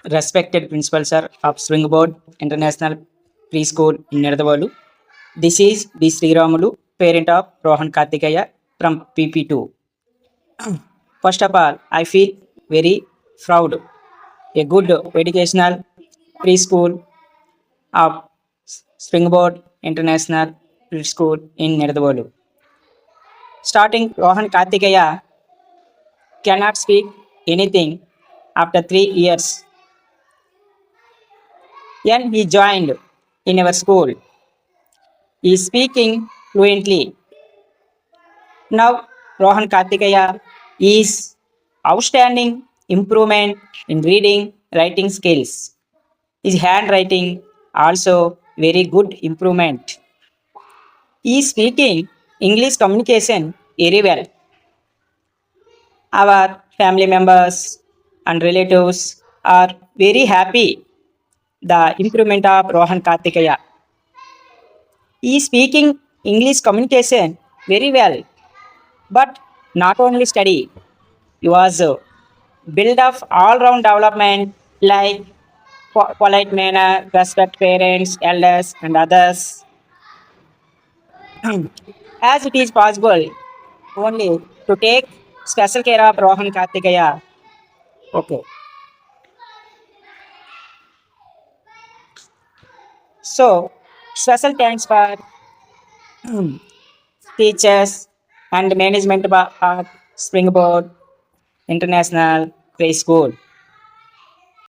Respected principal sir of Springboard International Preschool in Nerdavalu. This is B. Sriramulu, parent of Rohan Kartikeya from PP2. First of all, I feel very proud. A good educational preschool of Springboard International Preschool in Nerdavalu. Starting Rohan Kartikeya cannot speak anything after 3 years. When he joined in our school, he is speaking fluently. Now Rohan Kartikeya is outstanding improvement in reading, writing skills. His handwriting also very good improvement. He is speaking English communication very well. Our family members and relatives are very happy the improvement of Rohan Kartikeya. He is speaking English communication very well, but not only study. He was build of all-round development like polite manner, respect parents, elders, and others. As it is possible only to take special care of Rohan Kartikeya. Okay. So, special thanks for teachers and management of Springboard International Preschool.